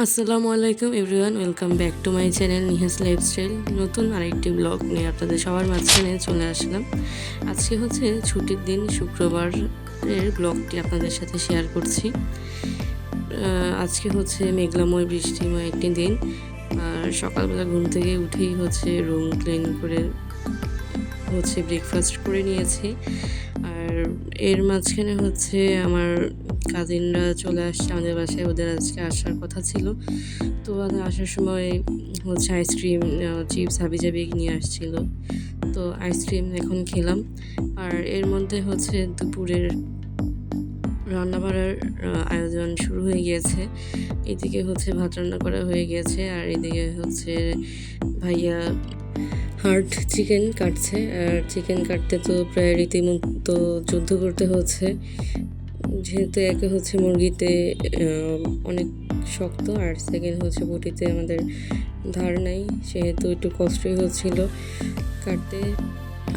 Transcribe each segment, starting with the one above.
আসসালামু আলাইকুম everyone, welcome back to my channel Nihas lifestyle. নতুন আরেকটি ব্লগ নিয়ে আপনাদের সবার মাঝখানে চলে আসলাম। আজকে হচ্ছে ছুটির দিন, শুক্রবারের ব্লগটি আপনাদের সাথে শেয়ার করছি। আজকে হচ্ছে মেঘলাময় বৃষ্টিময় একটি দিন। আর সকালবেলা ঘুম থেকে উঠেই হচ্ছে রুম ক্লিন করে হচ্ছে ব্রেকফাস্ট করে নিয়েছি। আর এর মাঝখানে হচ্ছে আমার কাজিনরা চলে আসছে আমাদের বাসায়। ওদের আজকে আসার কথা ছিল, তো ওদের আসার সময় হচ্ছে আইসক্রিম, চিপস হাবিজাবি নিয়ে আসছিল, তো আইসক্রিম এখন খেলাম। আর এর মধ্যে হচ্ছে দুপুরের রান্নাবাড়ার আয়োজন শুরু হয়ে গিয়েছে। এদিকে হচ্ছে ভাত রান্না করা হয়ে গিয়েছে, আর এদিকে হচ্ছে ভাইয়া হার্ড চিকেন কাটছে। আর চিকেন কাটতে তো প্রায় রীতিমতো যুদ্ধ করতে হচ্ছে, যেহেতু একে হচ্ছে মুরগিতে অনেক শক্ত, আর সেকেন্ড হচ্ছে বটিতে আমাদের ধার নাই, সেহেতু একটু কষ্টই হচ্ছিল কাটতে।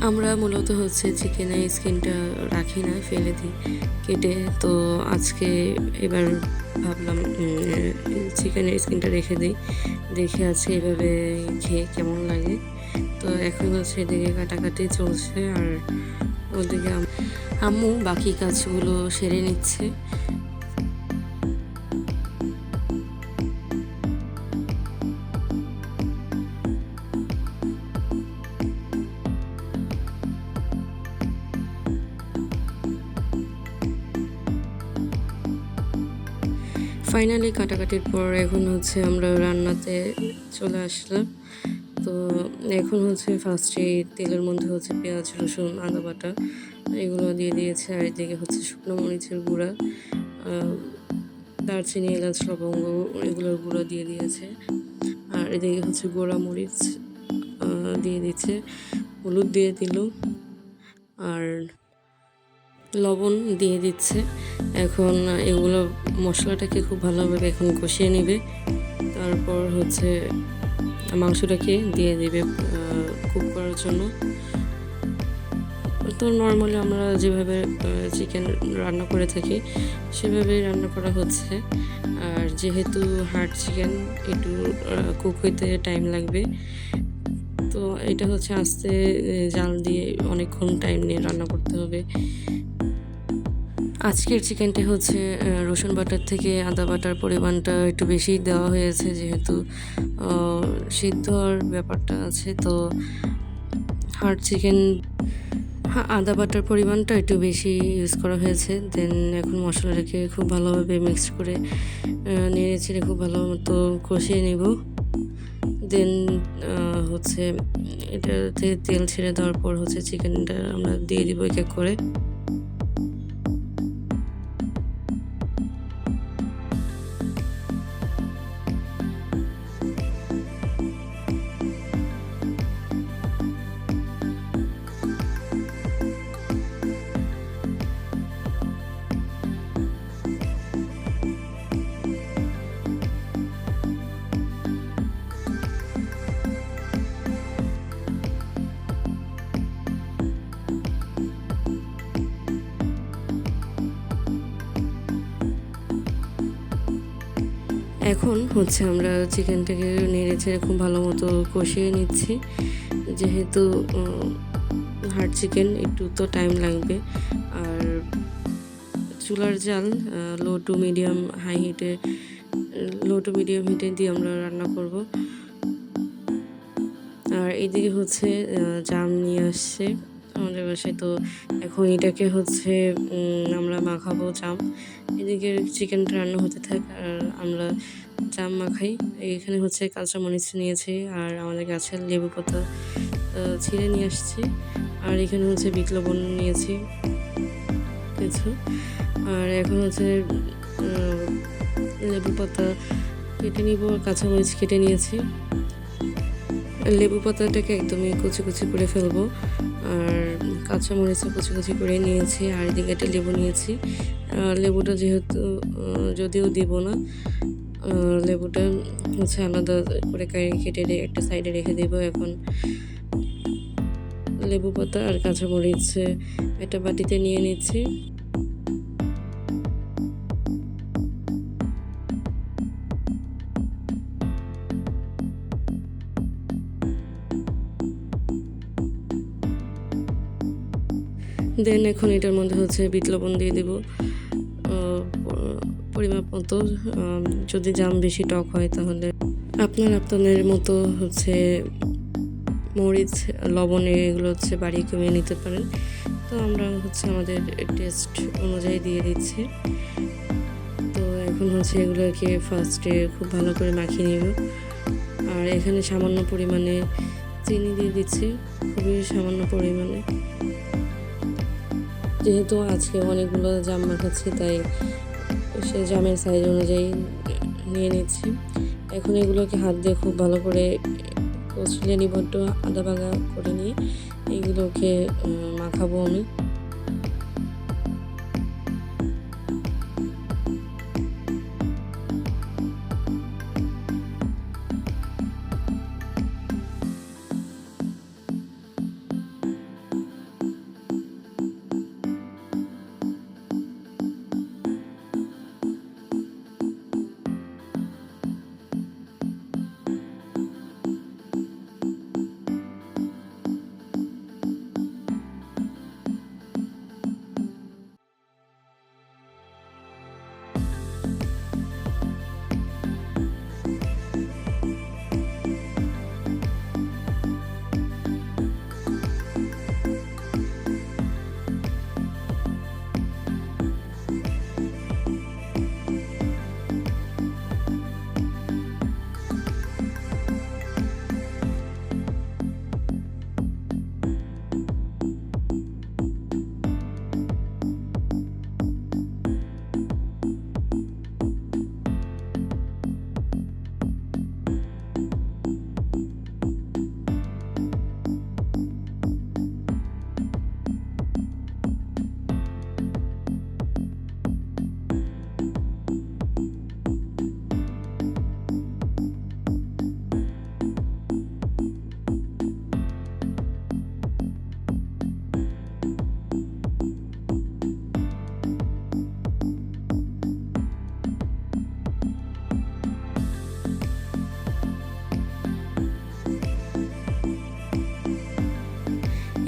আমরা মূলত হচ্ছে চিকেনের স্কিনটা রাখি না, ফেলে দিই কেটে। তো আজকে এবার ভাবলাম চিকেনের স্কিনটা রেখে দিই, দেখে আজকে এভাবে খেয়ে কেমন লাগে। তো এখন হচ্ছে এদিকে কাটাকাটি চলছে, আর ওদিকে আম্মু বাকি কাজগুলো সেরে নিচ্ছে। ফাইনালি কাটাকাটির পর এখন হচ্ছে আমরা রান্নাতে চলে আসলাম। তো এখন হচ্ছে ফার্স্টে তেলের মধ্যে হচ্ছে পেঁয়াজ, রসুন, আদা বাটা এগুলো দিয়ে দিয়েছে। আর এদিকে হচ্ছে শুকনো মরিচের গুঁড়া, দারচিনি, এলাচ, লবঙ্গ এগুলোর গুঁড়ো দিয়ে দিয়েছে। আর এদিকে হচ্ছে গোড়া মরিচ দিয়ে দিচ্ছে, হলুদ দিয়ে দিল, আর লবণ দিয়ে দিচ্ছে। এখন এগুলো মশলাটাকে খুব ভালোভাবে এখন কষিয়ে নেবে, তারপর হচ্ছে মাংসটাকে দিয়ে দেবে কুক করার জন্য। তো নর্মালি আমরা যেভাবে চিকেন রান্না করে থাকি সেভাবেই রান্না করা হচ্ছে। আর যেহেতু হার্ড চিকেন একটু কুক হইতে টাইম লাগবে, তো এটা হচ্ছে আস্তে জাল দিয়ে অনেকক্ষণ টাইম নিয়ে রান্না করতে হবে। আজকের চিকেনটা হচ্ছে রসুন বাটার থেকে আদা বাটার পরিমাণটা একটু বেশি দেওয়া হয়েছে, যেহেতু সিদ্ধর ব্যাপারটা আছে। তো হার্ড চিকেন আদা বাটার পরিমাণটা একটু বেশি ইউজ করা হয়েছে। দেন এখন মশলাটাকে খুব ভালোভাবে মিক্স করে নেড়ে চেড়ে খুব ভালো মতো কষিয়ে নেব। দেন হচ্ছে এটাতে তেল ছেড়ে দেওয়ার পর হচ্ছে চিকেনটা আমরা দিয়ে দিব এক এক করে। এখন হচ্ছে আমরা চিকেনটাকে নেড়ে ছেড়ে খুব ভালো মতো কষিয়ে নিচ্ছি, যেহেতু হার্ড চিকেন একটু তো টাইম লাগবে। আর চুলার জাল লো টু মিডিয়াম হিটে দিয়ে আমরা রান্না করব। আর এদিকে হচ্ছে জাম নিয়ে আসছে আমাদের বাসায়, তো এখন এটাকে হচ্ছে আমরা মাখাবো জাম। এদিকে চিকেনটা রান্না হতে থাক আর আমরা জাম মাখাই। এখানে হচ্ছে কাঁচা মরিচ নিয়েছি, আর আমাদের গাছের লেবু পাতা ছিঁড়ে নিয়ে আসছি। আর এখানে হচ্ছে বিট লবণ নিয়েছি কিছু। আর এখন হচ্ছে লেবু পাতা কেটে নিব, কাঁচামরিচ কেটে নিয়েছি। লেবু পাতাটাকে একদমই কুচি কুচি করে ফেলবো, আর কাঁচামরিচও কুচি কুচি করে নিয়েছি। আর এদিকে একটা লেবু নিয়েছি। লেবুটা যেহেতু যদিও দিব না, লেবুটা হচ্ছে আলাদা করে কেটে একটা সাইডে রেখে দেব। এখন লেবু পাতা আর কাঁচামরিচ একটা বাটিতে নিয়ে নিচ্ছি। দেন এখন এটার মধ্যে হচ্ছে বিট লবণ দিয়ে দেবো পরিমাপ মতো। যদি জাম বেশি টক হয় তাহলে আপনাদের মতো হচ্ছে মরিচ লবণে এগুলো হচ্ছে বাড়িয়ে কমিয়ে নিতে পারেন। তো আমরা হচ্ছে আমাদের টেস্ট অনুযায়ী দিয়ে দিচ্ছি। তো এখন হচ্ছে এগুলোকে ফার্স্টে খুব ভালো করে মাখিয়ে নেব। আর এখানে সামান্য পরিমাণে চিনি দিয়ে দিচ্ছি, খুবই সামান্য পরিমাণে, যেহেতু আজকে অনেকগুলো জাম মাখাচ্ছি তাই সে জামের সাইজ অনুযায়ী নিয়ে নিচ্ছি। এখন এগুলোকে হাত দিয়ে খুব ভালো করে কচলে নিব, একটু আদা ভাঙা করে নিয়ে এইগুলোকে মাখাবো আমি।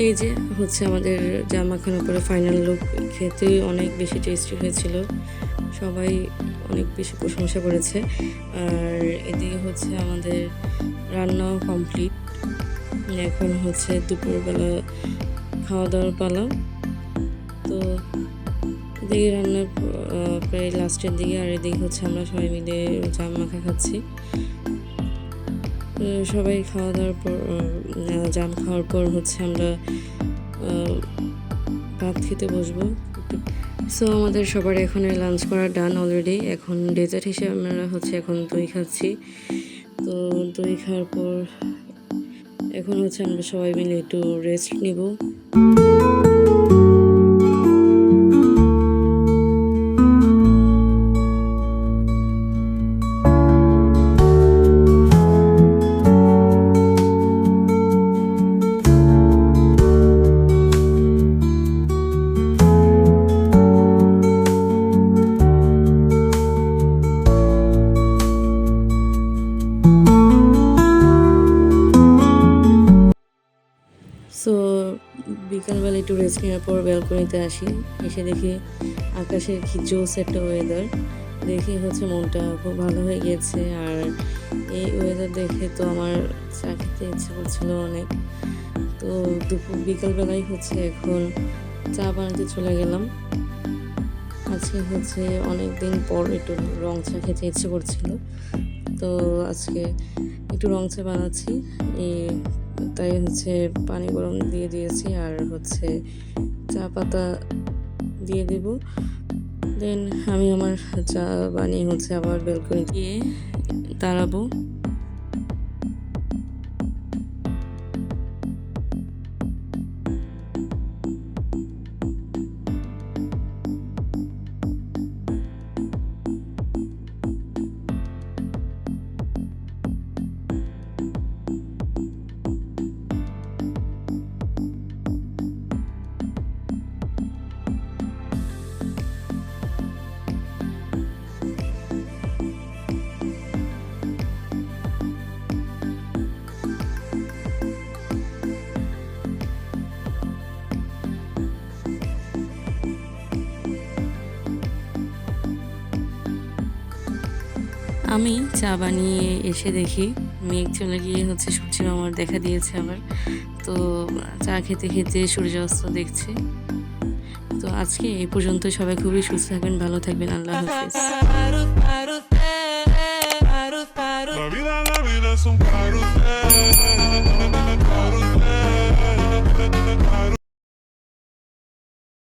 এই যে হচ্ছে আমাদের জাম মাখানোর পরে ফাইনাল লুক। খেতে অনেক বেশি টেস্টি হয়েছিল, সবাই অনেক বেশি প্রশংসা করেছে। আর এদিকে হচ্ছে আমাদের রান্নাও কমপ্লিট। এখন হচ্ছে দুপুরবেলা খাওয়া দাওয়ার পালা। তো এদিকে রান্নার প্রায় লাস্টের দিকে, আর এদিকে হচ্ছে আমরা সবাই মিলে জাম মাখা খাচ্ছি। সবাই খাওয়া দাওয়ার পর, জাম খাওয়ার পর হচ্ছে আমরা ভাত খেতে বসবো। সো আমাদের সবার এখন লাঞ্চ করা ডান অলরেডি। এখন ডেজার্ট হিসেবে আমরা হচ্ছে এখন দই খাচ্ছি। তো দই খাওয়ার পর এখন হচ্ছে আমরা সবাই মিলে একটু রেস্ট নিব। সো বিকালবেলা একটু রেস্ট নেওয়ার পর ব্যালকনিতে আসি, এসে দেখি আকাশের কি জোস একটা ওয়েদার। দেখে হচ্ছে মনটা খুব ভালো হয়ে গিয়েছে। আর এই ওয়েদার দেখে তো আমার চা খেতে ইচ্ছে করছিল অনেক। তো বিকালবেলায় হচ্ছে এখন চা বানাতে চলে গেলাম। আজকে হচ্ছে অনেক দিন পর একটু রং চা খেতে ইচ্ছে করছিল, তো আজকে একটু রং চা বানাচ্ছি। তাই হচ্ছে পানি গরম দিয়ে দিয়েছি, আর হচ্ছে চা পাতা দিয়ে দেব। দেন আমি আমার চা বানিয়ে হচ্ছে আবার ব্যালকনি দিয়ে দাঁড়াবো। আমি চা বানিয়ে এসে দেখি মেঘ চলে গিয়ে হচ্ছে সূর্যি মামার দেখা দিয়েছে আবার। তো চা খেতে খেতে সূর্যাস্ত দেখছি। তো আজকে এই পর্যন্ত, সবাই খুবই সুস্থ থাকবেন, ভালো থাকবেন, আল্লাহ হাফিজ। La vida es un carrusel.